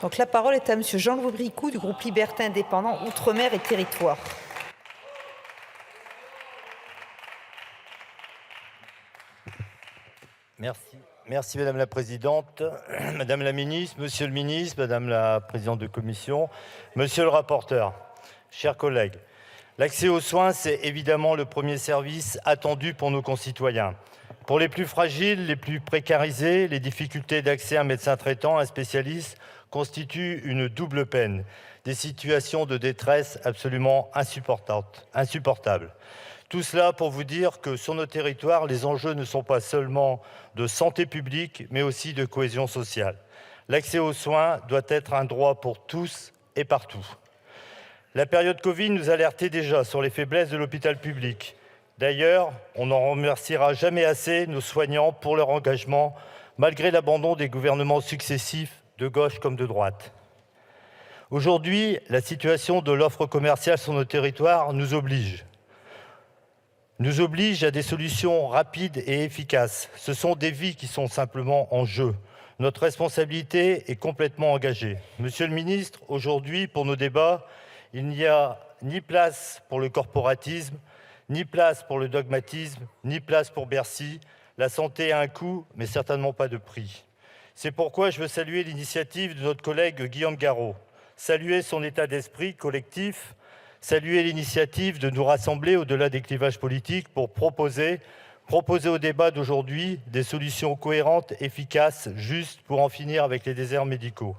Donc la parole est à Monsieur Jean-Louis Bricout du groupe Liberté Indépendant Outre-mer et Territoires. Merci Madame la Présidente, Madame la Ministre, Monsieur le Ministre, Madame la Présidente de Commission, Monsieur le rapporteur, chers collègues. L'accès aux soins, c'est évidemment le premier service attendu pour nos concitoyens. Pour les plus fragiles, les plus précarisés, les difficultés d'accès à un médecin traitant, à un spécialiste, constituent une double peine, des situations de détresse absolument insupportables. Tout cela pour vous dire que sur nos territoires, les enjeux ne sont pas seulement de santé publique, mais aussi de cohésion sociale. L'accès aux soins doit être un droit pour tous et partout. La période Covid nous alertait déjà sur les faiblesses de l'hôpital public. D'ailleurs, on n'en remerciera jamais assez nos soignants pour leur engagement, malgré l'abandon des gouvernements successifs, de gauche comme de droite. Aujourd'hui, la situation de l'offre commerciale sur nos territoires nous oblige à des solutions rapides et efficaces. Ce sont des vies qui sont simplement en jeu. Notre responsabilité est complètement engagée. Monsieur le ministre, aujourd'hui, pour nos débats, il n'y a ni place pour le corporatisme, ni place pour le dogmatisme, ni place pour Bercy. La santé a un coût, mais certainement pas de prix. C'est pourquoi je veux saluer l'initiative de notre collègue Guillaume Garot, saluer son état d'esprit collectif, saluer l'initiative de nous rassembler au-delà des clivages politiques pour proposer au débat d'aujourd'hui des solutions cohérentes, efficaces, justes pour en finir avec les déserts médicaux.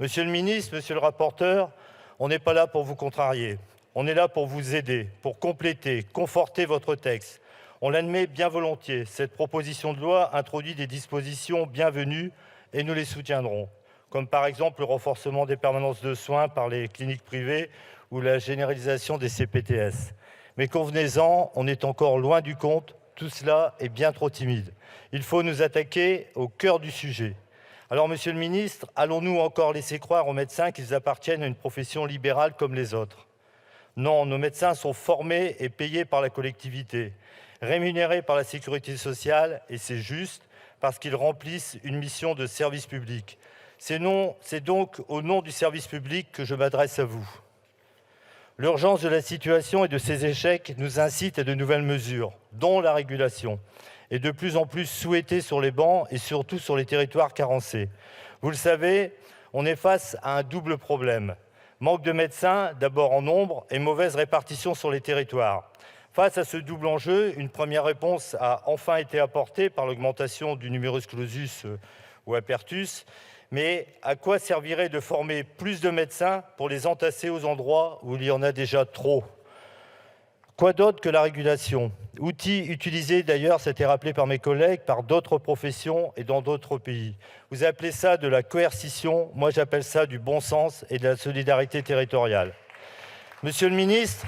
Monsieur le ministre, monsieur le rapporteur, on n'est pas là pour vous contrarier. On est là pour vous aider, pour compléter, conforter votre texte. On l'admet bien volontiers. Cette proposition de loi introduit des dispositions bienvenues et nous les soutiendrons, comme par exemple le renforcement des permanences de soins par les cliniques privées ou la généralisation des CPTS. Mais convenez-en, on est encore loin du compte. Tout cela est bien trop timide. Il faut nous attaquer au cœur du sujet. Alors, Monsieur le Ministre, allons-nous encore laisser croire aux médecins qu'ils appartiennent à une profession libérale comme les autres ? Non, nos médecins sont formés et payés par la collectivité, rémunérés par la sécurité sociale, et c'est juste parce qu'ils remplissent une mission de service public. C'est donc au nom du service public que je m'adresse à vous. L'urgence de la situation et de ses échecs nous incite à de nouvelles mesures, dont la régulation, et de plus en plus souhaitée sur les bancs et surtout sur les territoires carencés. Vous le savez, on est face à un double problème. Manque de médecins, d'abord en nombre, et mauvaise répartition sur les territoires. Face à ce double enjeu, une première réponse a enfin été apportée par l'augmentation du numerus clausus ou apertus. Mais à quoi servirait de former plus de médecins pour les entasser aux endroits où il y en a déjà trop ? Quoi d'autre que la régulation ? Outil utilisé d'ailleurs, c'était rappelé par mes collègues, par d'autres professions et dans d'autres pays. Vous appelez ça de la coercition, moi j'appelle ça du bon sens et de la solidarité territoriale. Monsieur le ministre,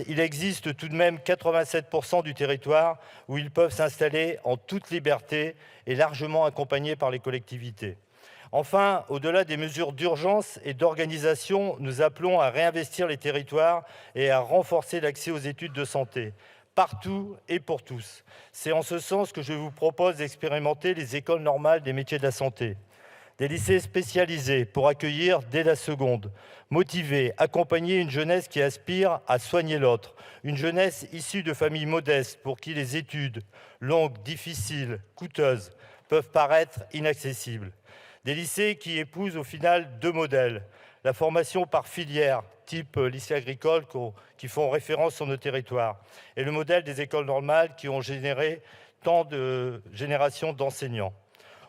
il existe tout de même 87% du territoire où ils peuvent s'installer en toute liberté et largement accompagnés par les collectivités. Enfin, au-delà des mesures d'urgence et d'organisation, nous appelons à réinvestir les territoires et à renforcer l'accès aux études de santé, partout et pour tous. C'est en ce sens que je vous propose d'expérimenter les écoles normales des métiers de la santé. Des lycées spécialisés pour accueillir dès la seconde, motiver, accompagner une jeunesse qui aspire à soigner l'autre, une jeunesse issue de familles modestes pour qui les études, longues, difficiles, coûteuses, peuvent paraître inaccessibles. Des lycées qui épousent au final deux modèles, la formation par filière, type lycée agricole, qui font référence sur nos territoires, et le modèle des écoles normales qui ont généré tant de générations d'enseignants.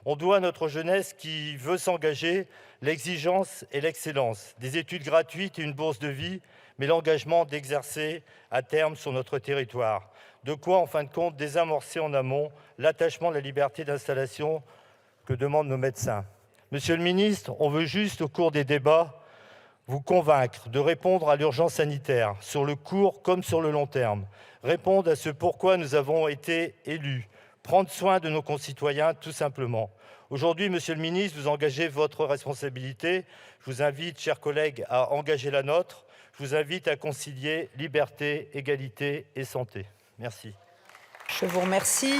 On doit à notre jeunesse qui veut s'engager l'exigence et l'excellence, des études gratuites et une bourse de vie, mais l'engagement d'exercer à terme sur notre territoire. De quoi, en fin de compte, désamorcer en amont l'attachement à la liberté d'installation que demandent nos médecins. Monsieur le ministre, on veut juste, au cours des débats, vous convaincre de répondre à l'urgence sanitaire, sur le court comme sur le long terme, répondre à ce pourquoi nous avons été élus, prendre soin de nos concitoyens, tout simplement. Aujourd'hui, Monsieur le ministre, vous engagez votre responsabilité. Je vous invite, chers collègues, à engager la nôtre. Je vous invite à concilier liberté, égalité et santé. Merci. Je vous remercie.